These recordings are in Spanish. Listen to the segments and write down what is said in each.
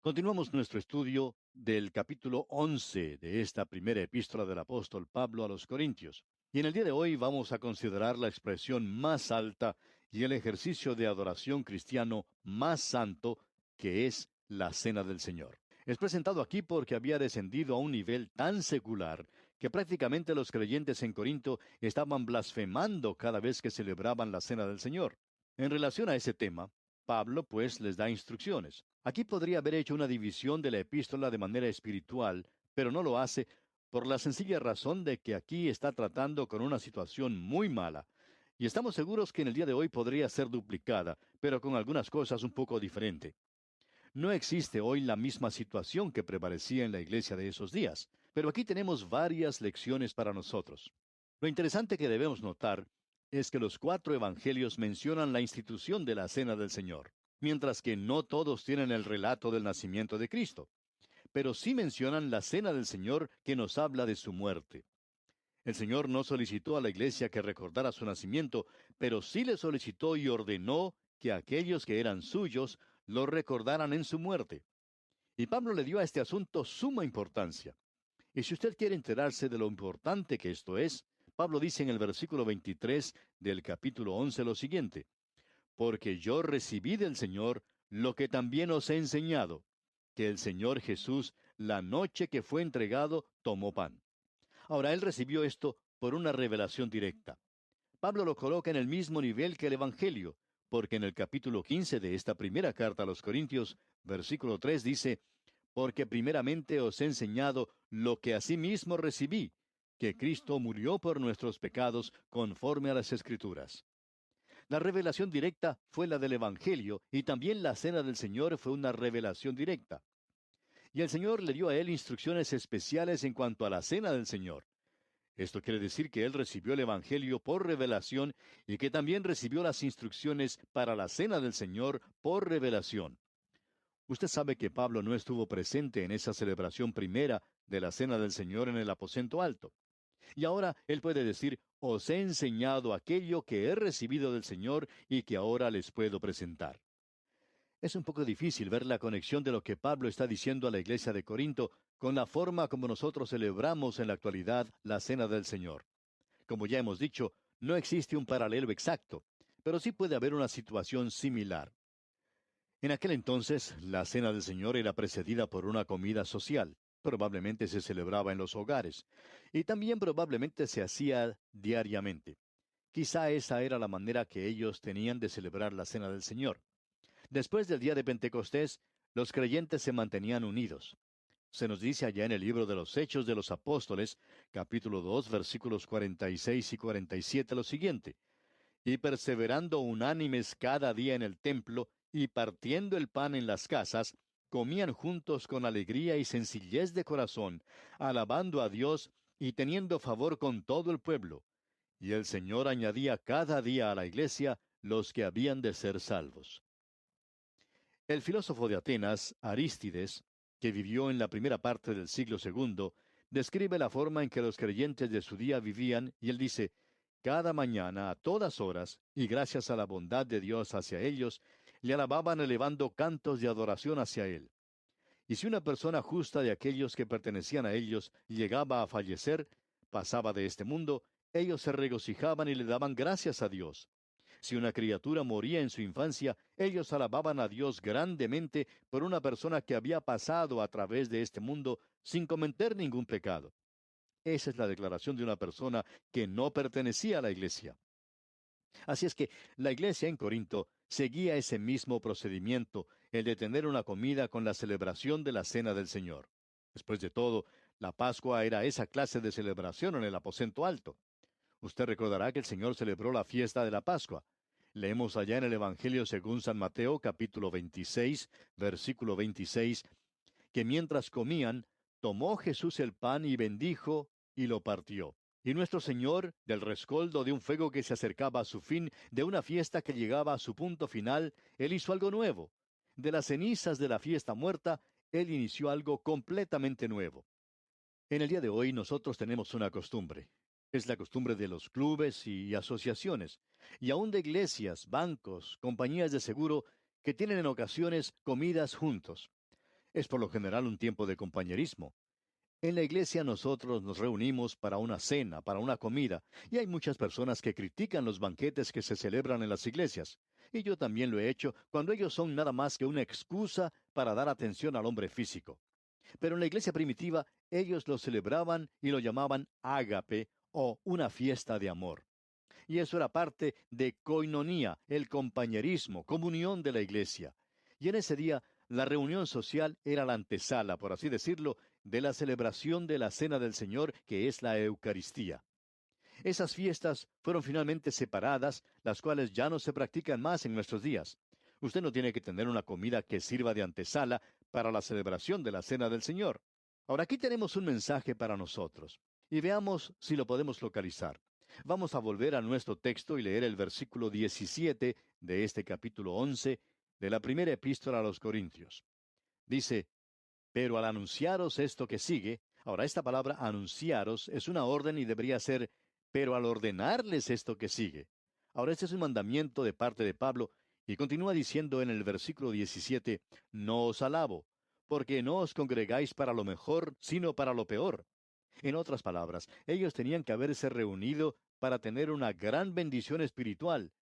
Continuamos nuestro estudio del capítulo 11 de esta primera epístola del apóstol Pablo a los Corintios. Y en el día de hoy vamos a considerar la expresión más alta y el ejercicio de adoración cristiano más santo, que es la Cena del Señor. Es presentado aquí porque había descendido a un nivel tan secular que prácticamente los creyentes en Corinto estaban blasfemando cada vez que celebraban la Cena del Señor. En relación a ese tema, Pablo, pues, les da instrucciones. Aquí podría haber hecho una división de la epístola de manera espiritual, pero no lo hace por la sencilla razón de que aquí está tratando con una situación muy mala. Y estamos seguros que en el día de hoy podría ser duplicada, pero con algunas cosas un poco diferente. No existe hoy la misma situación que prevalecía en la iglesia de esos días, pero aquí tenemos varias lecciones para nosotros. Lo interesante que debemos notar es que los cuatro evangelios mencionan la institución de la Cena del Señor, mientras que no todos tienen el relato del nacimiento de Cristo, pero sí mencionan la Cena del Señor que nos habla de su muerte. El Señor no solicitó a la iglesia que recordara su nacimiento, pero sí le solicitó y ordenó que aquellos que eran suyos lo recordaran en su muerte. Y Pablo le dio a este asunto suma importancia. Y si usted quiere enterarse de lo importante que esto es, Pablo dice en el versículo 23 del capítulo 11 lo siguiente: Porque yo recibí del Señor lo que también os he enseñado, que el Señor Jesús, la noche que fue entregado, tomó pan. Ahora, él recibió esto por una revelación directa. Pablo lo coloca en el mismo nivel que el Evangelio, porque en el capítulo 15 de esta primera carta a los Corintios, versículo 3 dice: Porque primeramente os he enseñado lo que asimismo recibí, que Cristo murió por nuestros pecados conforme a las Escrituras. La revelación directa fue la del Evangelio, y también la cena del Señor fue una revelación directa. Y el Señor le dio a él instrucciones especiales en cuanto a la cena del Señor. Esto quiere decir que él recibió el Evangelio por revelación y que también recibió las instrucciones para la cena del Señor por revelación. Usted sabe que Pablo no estuvo presente en esa celebración primera de la cena del Señor en el aposento alto. Y ahora él puede decir: os he enseñado aquello que he recibido del Señor y que ahora les puedo presentar. Es un poco difícil ver la conexión de lo que Pablo está diciendo a la iglesia de Corinto con la forma como nosotros celebramos en la actualidad la cena del Señor. Como ya hemos dicho, no existe un paralelo exacto, pero sí puede haber una situación similar. En aquel entonces, la cena del Señor era precedida por una comida social. Probablemente se celebraba en los hogares, y también probablemente se hacía diariamente. Quizá esa era la manera que ellos tenían de celebrar la cena del Señor. Después del día de Pentecostés, los creyentes se mantenían unidos. Se nos dice allá en el libro de los Hechos de los Apóstoles, capítulo 2, versículos 46 y 47, lo siguiente: Y perseverando unánimes cada día en el templo, y partiendo el pan en las casas, comían juntos con alegría y sencillez de corazón, alabando a Dios y teniendo favor con todo el pueblo. Y el Señor añadía cada día a la iglesia los que habían de ser salvos. El filósofo de Atenas, Arístides, que vivió en la primera parte del siglo segundo, describe la forma en que los creyentes de su día vivían, y él dice: cada mañana, a todas horas, y gracias a la bondad de Dios hacia ellos, le alababan elevando cantos de adoración hacia él. Y si una persona justa de aquellos que pertenecían a ellos llegaba a fallecer, pasaba de este mundo, ellos se regocijaban y le daban gracias a Dios. Si una criatura moría en su infancia, ellos alababan a Dios grandemente por una persona que había pasado a través de este mundo sin cometer ningún pecado. Esa es la declaración de una persona que no pertenecía a la iglesia. Así es que la iglesia en Corinto seguía ese mismo procedimiento, el de tener una comida con la celebración de la Cena del Señor. Después de todo, la Pascua era esa clase de celebración en el aposento alto. Usted recordará que el Señor celebró la fiesta de la Pascua. Leemos allá en el Evangelio según San Mateo, capítulo 26, versículo 26, que mientras comían, tomó Jesús el pan y bendijo y lo partió. Y nuestro Señor, del rescoldo de un fuego que se acercaba a su fin, de una fiesta que llegaba a su punto final, Él hizo algo nuevo. De las cenizas de la fiesta muerta, Él inició algo completamente nuevo. En el día de hoy nosotros tenemos una costumbre. Es la costumbre de los clubes y asociaciones, y aún de iglesias, bancos, compañías de seguro, que tienen en ocasiones comidas juntos. Es por lo general un tiempo de compañerismo. En la iglesia nosotros nos reunimos para una cena, para una comida, y hay muchas personas que critican los banquetes que se celebran en las iglesias. Y yo también lo he hecho cuando ellos son nada más que una excusa para dar atención al hombre físico. Pero en la iglesia primitiva ellos lo celebraban y lo llamaban ágape o una fiesta de amor. Y eso era parte de koinonía, el compañerismo, comunión de la iglesia. Y en ese día, la reunión social era la antesala, por así decirlo, de la celebración de la Cena del Señor, que es la Eucaristía. Esas fiestas fueron finalmente separadas, las cuales ya no se practican más en nuestros días. Usted no tiene que tener una comida que sirva de antesala para la celebración de la Cena del Señor. Ahora aquí tenemos un mensaje para nosotros, y veamos si lo podemos localizar. Vamos a volver a nuestro texto y leer el versículo 17 de este capítulo 11 de la primera epístola a los Corintios. Dice, pero al anunciaros esto que sigue, ahora esta palabra anunciaros es una orden y debería ser, pero al ordenarles esto que sigue. Ahora este es un mandamiento de parte de Pablo y continúa diciendo en el versículo 17, no os alabo, porque no os congregáis para lo mejor, sino para lo peor. En otras palabras, ellos tenían que haberse reunido para tener una gran bendición espiritual,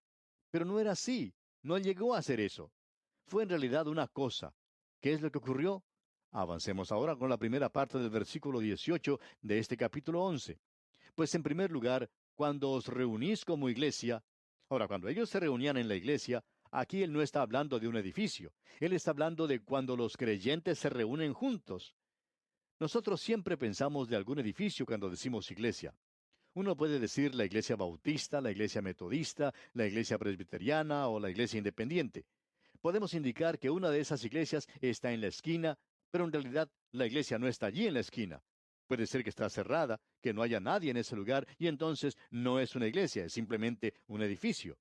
pero no era así, no llegó a ser eso. Fue en realidad una cosa. ¿Qué es lo que ocurrió? Avancemos ahora con la primera parte del versículo 18 de este capítulo 11. Pues en primer lugar, cuando os reunís como iglesia, ahora cuando ellos se reunían en la iglesia, aquí él no está hablando de un edificio, él está hablando de cuando los creyentes se reúnen juntos. Nosotros siempre pensamos de algún edificio cuando decimos iglesia. Uno puede decir la iglesia bautista, la iglesia metodista, la iglesia presbiteriana o la iglesia independiente. Podemos indicar que una de esas iglesias está en la esquina, pero en realidad la iglesia no está allí en la esquina. Puede ser que está cerrada, que no haya nadie en ese lugar, y entonces no es una iglesia, es simplemente un edificio.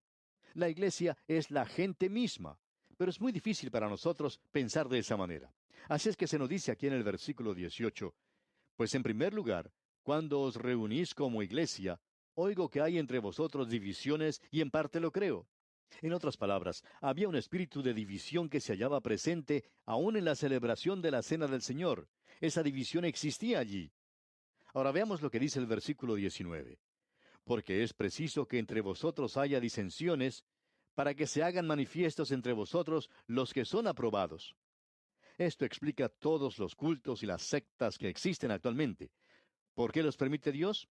La iglesia es la gente misma, pero es muy difícil para nosotros pensar de esa manera. Así es que se nos dice aquí en el versículo 18, pues en primer lugar, cuando os reunís como iglesia, oigo que hay entre vosotros divisiones y en parte lo creo. En otras palabras, había un espíritu de división que se hallaba presente aún en la celebración de la Cena del Señor. Esa división existía allí. Ahora veamos lo que dice el versículo 19. Porque es preciso que entre vosotros haya disensiones, para que se hagan manifiestos entre vosotros los que son aprobados. Esto explica todos los cultos y las sectas que existen actualmente. ¿Por qué los permite Dios?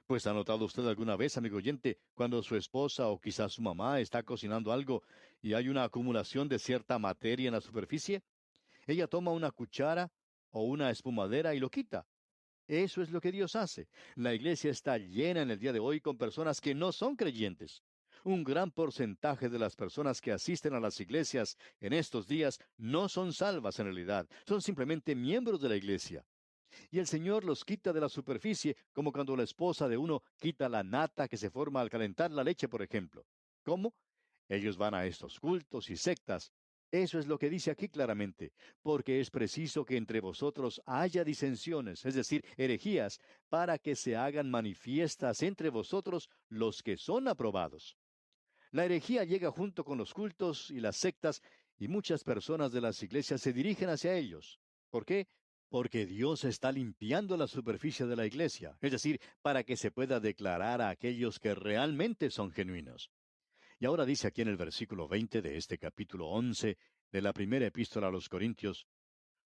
Pues ¿ha notado usted alguna vez, amigo oyente, cuando su esposa o quizás su mamá está cocinando algo y hay una acumulación de cierta materia en la superficie? Ella toma una cuchara o una espumadera y lo quita. Eso es lo que Dios hace. La iglesia está llena en el día de hoy con personas que no son creyentes. Un gran porcentaje de las personas que asisten a las iglesias en estos días no son salvas en realidad, son simplemente miembros de la iglesia. Y el Señor los quita de la superficie, como cuando la esposa de uno quita la nata que se forma al calentar la leche, por ejemplo. ¿Cómo? Ellos van a estos cultos y sectas. Eso es lo que dice aquí claramente, porque es preciso que entre vosotros haya disensiones, es decir, herejías, para que se hagan manifiestas entre vosotros los que son aprobados. La herejía llega junto con los cultos y las sectas, y muchas personas de las iglesias se dirigen hacia ellos. ¿Por qué? Porque Dios está limpiando la superficie de la iglesia, es decir, para que se pueda declarar a aquellos que realmente son genuinos. Y ahora dice aquí en el versículo 20 de este capítulo 11 de la primera epístola a los Corintios,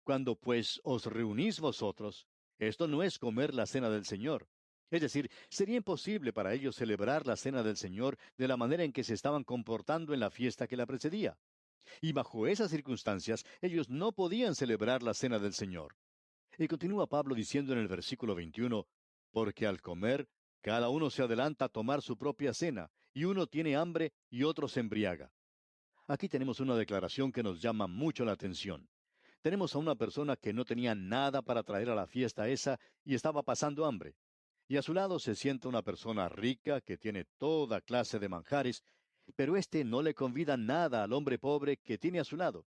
cuando pues os reunís vosotros, esto no es comer la cena del Señor. Es decir, sería imposible para ellos celebrar la cena del Señor de la manera en que se estaban comportando en la fiesta que la precedía. Y bajo esas circunstancias, ellos no podían celebrar la cena del Señor. Y continúa Pablo diciendo en el versículo 21, porque al comer, cada uno se adelanta a tomar su propia cena, y uno tiene hambre y otro se embriaga. Aquí tenemos una declaración que nos llama mucho la atención. Tenemos a una persona que no tenía nada para traer a la fiesta esa y estaba pasando hambre. Y a su lado se sienta una persona rica que tiene toda clase de manjares, pero éste no le convida nada al hombre pobre que tiene a su lado.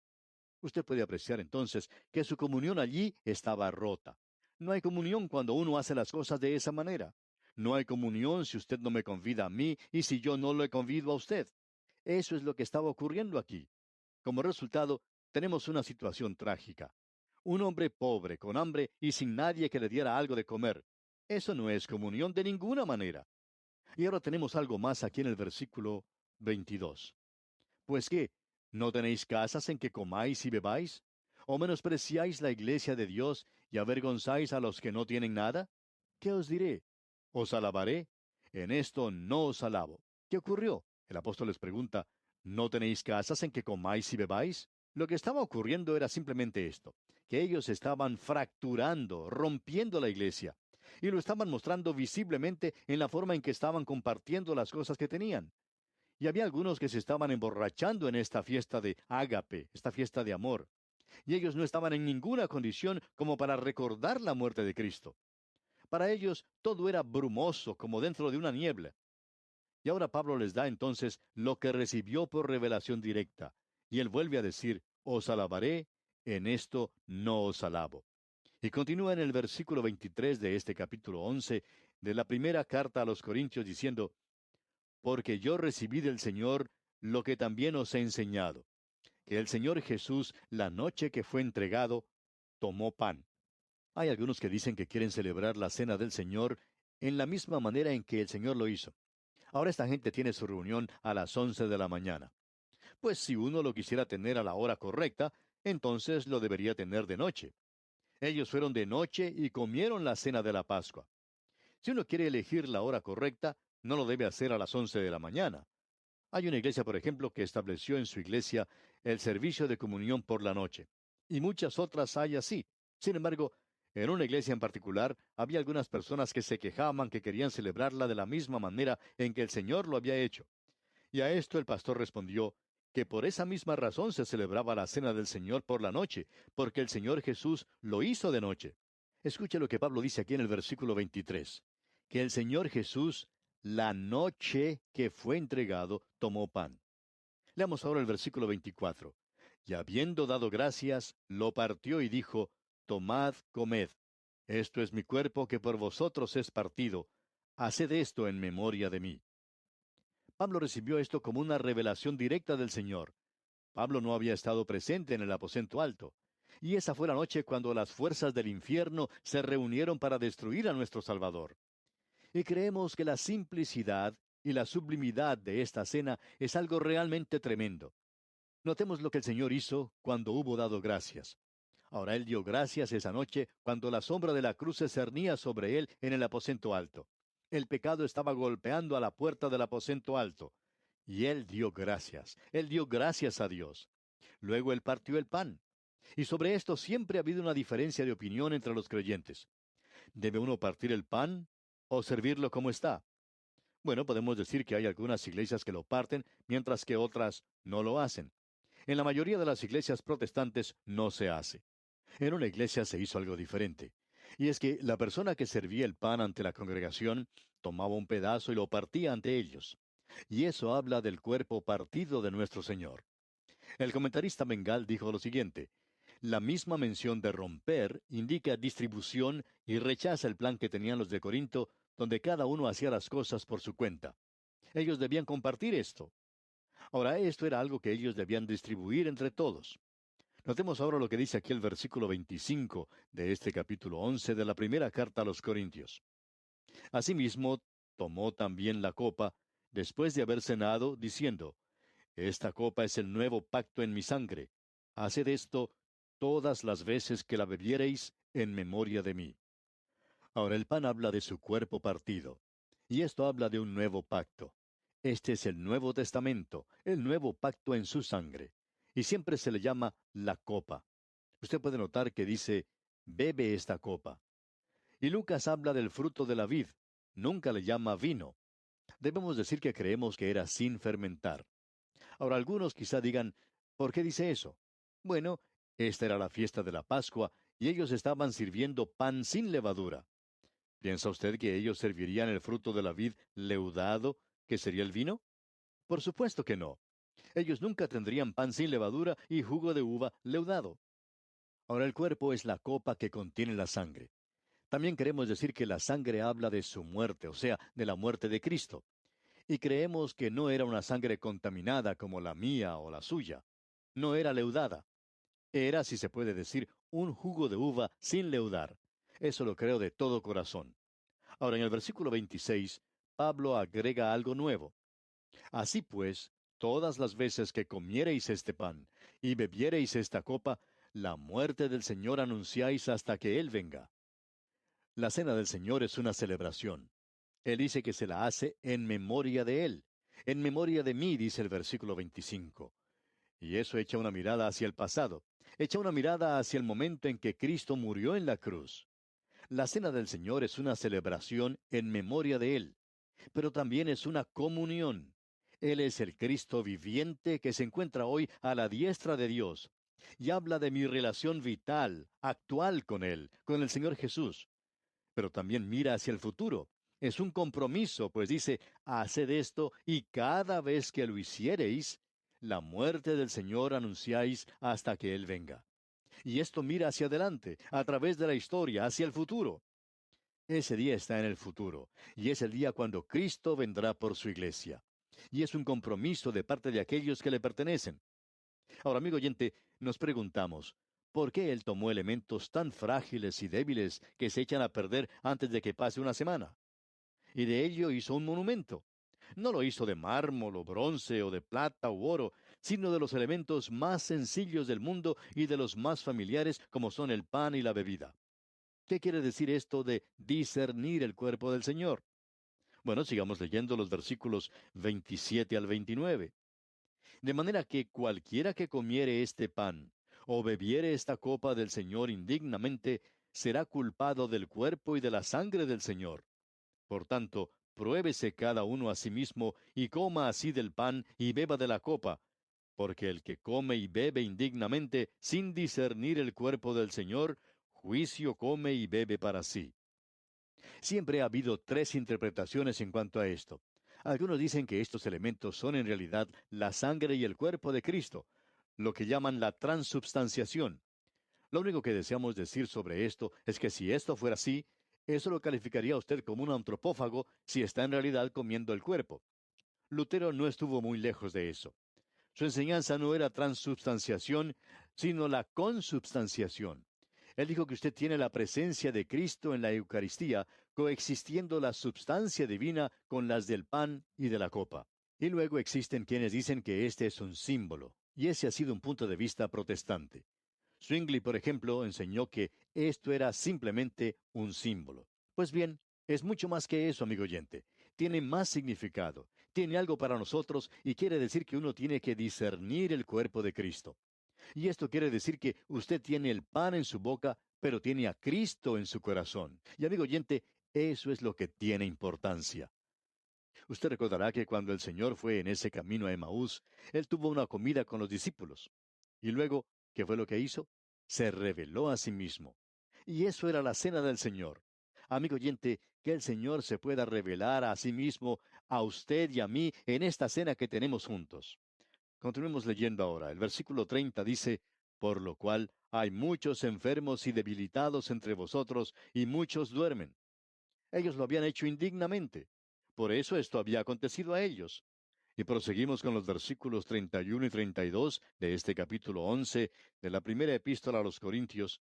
Usted puede apreciar entonces que su comunión allí estaba rota. No hay comunión cuando uno hace las cosas de esa manera. No hay comunión si usted no me convida a mí y si yo no le convido a usted. Eso es lo que estaba ocurriendo aquí. Como resultado, tenemos una situación trágica. Un hombre pobre, con hambre y sin nadie que le diera algo de comer. Eso no es comunión de ninguna manera. Y ahora tenemos algo más aquí en el versículo 22. Pues qué, ¿no tenéis casas en que comáis y bebáis? ¿O menospreciáis la iglesia de Dios y avergonzáis a los que no tienen nada? ¿Qué os diré? ¿Os alabaré? En esto no os alabo. ¿Qué ocurrió? El apóstol les pregunta, ¿no tenéis casas en que comáis y bebáis? Lo que estaba ocurriendo era simplemente esto, que ellos estaban fracturando, rompiendo la iglesia, y lo estaban mostrando visiblemente en la forma en que estaban compartiendo las cosas que tenían. Y había algunos que se estaban emborrachando en esta fiesta de ágape, esta fiesta de amor, y ellos no estaban en ninguna condición como para recordar la muerte de Cristo. Para ellos todo era brumoso, como dentro de una niebla. Y ahora Pablo les da entonces lo que recibió por revelación directa. Y él vuelve a decir, os alabaré, en esto no os alabo. Y continúa en el versículo 23 de este capítulo 11 de la primera carta a los Corintios diciendo, porque yo recibí del Señor lo que también os he enseñado, que el Señor Jesús, la noche que fue entregado, tomó pan. Hay algunos que dicen que quieren celebrar la cena del Señor en la misma manera en que el Señor lo hizo. Ahora esta gente tiene su reunión a las 11 de la mañana. Pues si uno lo quisiera tener a la hora correcta, entonces lo debería tener de noche. Ellos fueron de noche y comieron la cena de la Pascua. Si uno quiere elegir la hora correcta, no lo debe hacer a las 11 de la mañana. Hay una iglesia, por ejemplo, que estableció en su iglesia el servicio de comunión por la noche. Y muchas otras hay así. Sin embargo, en una iglesia en particular, había algunas personas que se quejaban que querían celebrarla de la misma manera en que el Señor lo había hecho. Y a esto el pastor respondió que por esa misma razón se celebraba la cena del Señor por la noche, porque el Señor Jesús lo hizo de noche. Escuche lo que Pablo dice aquí en el versículo 23, que el Señor Jesús, la noche que fue entregado, tomó pan. Leamos ahora el versículo 24. Y habiendo dado gracias, lo partió y dijo, tomad, comed. Esto es mi cuerpo que por vosotros es partido. Haced esto en memoria de mí. Pablo recibió esto como una revelación directa del Señor. Pablo no había estado presente en el aposento alto. Y esa fue la noche cuando las fuerzas del infierno se reunieron para destruir a nuestro Salvador. Y creemos que la simplicidad y la sublimidad de esta cena es algo realmente tremendo. Notemos lo que el Señor hizo cuando hubo dado gracias. Ahora Él dio gracias esa noche cuando la sombra de la cruz se cernía sobre Él en el aposento alto. El pecado estaba golpeando a la puerta del aposento alto. Y Él dio gracias. Él dio gracias a Dios. Luego Él partió el pan. Y sobre esto siempre ha habido una diferencia de opinión entre los creyentes. ¿Debe uno partir el pan o servirlo como está? Bueno, podemos decir que hay algunas iglesias que lo parten, mientras que otras no lo hacen. En la mayoría de las iglesias protestantes no se hace. En una iglesia se hizo algo diferente. Y es que la persona que servía el pan ante la congregación tomaba un pedazo y lo partía ante ellos. Y eso habla del cuerpo partido de nuestro Señor. El comentarista Bengal dijo lo siguiente: la misma mención de romper indica distribución y rechaza el plan que tenían los de Corinto, donde cada uno hacía las cosas por su cuenta. Ellos debían compartir esto. Ahora, esto era algo que ellos debían distribuir entre todos. Notemos ahora lo que dice aquí el versículo 25 de este capítulo 11 de la primera carta a los Corintios. Asimismo, tomó también la copa, después de haber cenado, diciendo, esta copa es el nuevo pacto en mi sangre. Haced esto todas las veces que la bebiereis en memoria de mí. Ahora el pan habla de su cuerpo partido, y esto habla de un nuevo pacto. Este es el Nuevo Testamento, el nuevo pacto en su sangre, y siempre se le llama la copa. Usted puede notar que dice, bebe esta copa. Y Lucas habla del fruto de la vid, nunca le llama vino. Debemos decir que creemos que era sin fermentar. Ahora algunos quizá digan, ¿por qué dice eso? Bueno, esta era la fiesta de la Pascua, y ellos estaban sirviendo pan sin levadura. ¿Piensa usted que ellos servirían el fruto de la vid leudado, que sería el vino? Por supuesto que no. Ellos nunca tendrían pan sin levadura y jugo de uva leudado. Ahora el cuerpo es la copa que contiene la sangre. También queremos decir que la sangre habla de su muerte, o sea, de la muerte de Cristo. Y creemos que no era una sangre contaminada como la mía o la suya. No era leudada. Era, si se puede decir, un jugo de uva sin leudar. Eso lo creo de todo corazón. Ahora, en el versículo 26, Pablo agrega algo nuevo. Así pues, todas las veces que comiereis este pan y bebiereis esta copa, la muerte del Señor anunciáis hasta que Él venga. La cena del Señor es una celebración. Él dice que se la hace en memoria de Él. En memoria de mí, dice el versículo 25. Y eso echa una mirada hacia el pasado. Echa una mirada hacia el momento en que Cristo murió en la cruz. La cena del Señor es una celebración en memoria de Él, pero también es una comunión. Él es el Cristo viviente que se encuentra hoy a la diestra de Dios. Y habla de mi relación vital, actual con Él, con el Señor Jesús. Pero también mira hacia el futuro. Es un compromiso, pues dice, haced esto y cada vez que lo hiciereis, la muerte del Señor anunciáis hasta que Él venga. Y esto mira hacia adelante, a través de la historia, hacia el futuro. Ese día está en el futuro, y es el día cuando Cristo vendrá por su iglesia. Y es un compromiso de parte de aquellos que le pertenecen. Ahora, amigo oyente, nos preguntamos, ¿por qué Él tomó elementos tan frágiles y débiles que se echan a perder antes de que pase una semana? Y de ello hizo un monumento. No lo hizo de mármol o bronce o de plata u oro, sino de los elementos más sencillos del mundo y de los más familiares como son el pan y la bebida. ¿Qué quiere decir esto de discernir el cuerpo del Señor? Bueno, sigamos leyendo los versículos 27 al 29. De manera que cualquiera que comiere este pan, o bebiere esta copa del Señor indignamente, será culpado del cuerpo y de la sangre del Señor. Por tanto, pruébese cada uno a sí mismo, y coma así del pan y beba de la copa, porque el que come y bebe indignamente, sin discernir el cuerpo del Señor, juicio come y bebe para sí. Siempre ha habido tres interpretaciones en cuanto a esto. Algunos dicen que estos elementos son en realidad la sangre y el cuerpo de Cristo, lo que llaman la transubstanciación. Lo único que deseamos decir sobre esto es que si esto fuera así, eso lo calificaría a usted como un antropófago si está en realidad comiendo el cuerpo. Lutero no estuvo muy lejos de eso. Su enseñanza no era transubstanciación, sino la consubstanciación. Él dijo que usted tiene la presencia de Cristo en la Eucaristía, coexistiendo la substancia divina con las del pan y de la copa. Y luego existen quienes dicen que este es un símbolo, y ese ha sido un punto de vista protestante. Zwingli, por ejemplo, enseñó que esto era simplemente un símbolo. Pues bien, es mucho más que eso, amigo oyente. Tiene más significado, tiene algo para nosotros y quiere decir que uno tiene que discernir el cuerpo de Cristo. Y esto quiere decir que usted tiene el pan en su boca, pero tiene a Cristo en su corazón. Y amigo oyente, eso es lo que tiene importancia. Usted recordará que cuando el Señor fue en ese camino a Emaús, Él tuvo una comida con los discípulos. Y luego, ¿qué fue lo que hizo? Se reveló a sí mismo. Y eso era la cena del Señor. Amigo oyente, que el Señor se pueda revelar a sí mismo, a usted y a mí, en esta cena que tenemos juntos. Continuemos leyendo ahora. El versículo 30 dice, por lo cual hay muchos enfermos y debilitados entre vosotros, y muchos duermen. Ellos lo habían hecho indignamente. Por eso esto había acontecido a ellos. Y proseguimos con los versículos 31 y 32 de este capítulo 11 de la primera epístola a los Corintios.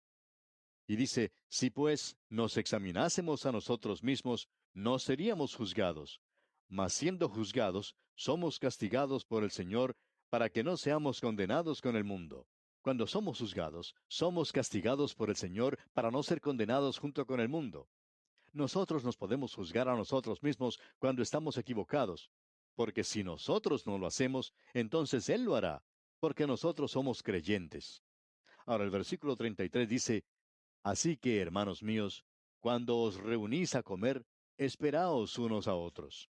Y dice, si pues nos examinásemos a nosotros mismos, no seríamos juzgados. Mas siendo juzgados, somos castigados por el Señor para que no seamos condenados con el mundo. Cuando somos juzgados, somos castigados por el Señor para no ser condenados junto con el mundo. Nosotros nos podemos juzgar a nosotros mismos cuando estamos equivocados, porque si nosotros no lo hacemos, entonces Él lo hará, porque nosotros somos creyentes. Ahora el versículo 33 dice, así que, hermanos míos, cuando os reunís a comer, esperaos unos a otros.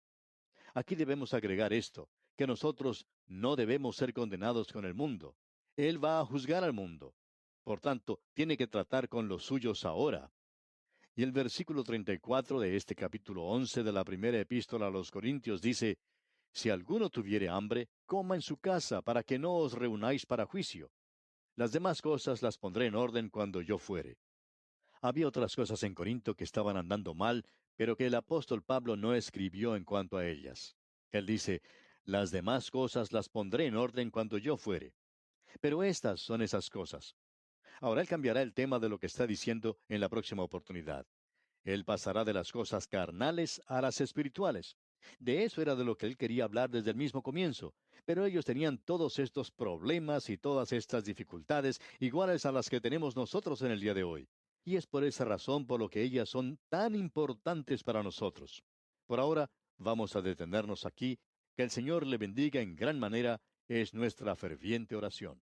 Aquí debemos agregar esto, que nosotros no debemos ser condenados con el mundo. Él va a juzgar al mundo. Por tanto, tiene que tratar con los suyos ahora. Y el versículo 34 de este capítulo 11 de la primera epístola a los Corintios dice, si alguno tuviere hambre, coma en su casa, para que no os reunáis para juicio. Las demás cosas las pondré en orden cuando yo fuere. Había otras cosas en Corinto que estaban andando mal, pero que el apóstol Pablo no escribió en cuanto a ellas. Él dice, las demás cosas las pondré en orden cuando yo fuere. Pero estas son esas cosas. Ahora él cambiará el tema de lo que está diciendo en la próxima oportunidad. Él pasará de las cosas carnales a las espirituales. De eso era de lo que él quería hablar desde el mismo comienzo. Pero ellos tenían todos estos problemas y todas estas dificultades iguales a las que tenemos nosotros en el día de hoy. Y es por esa razón por lo que ellas son tan importantes para nosotros. Por ahora, vamos a detenernos aquí. Que el Señor le bendiga en gran manera es nuestra ferviente oración.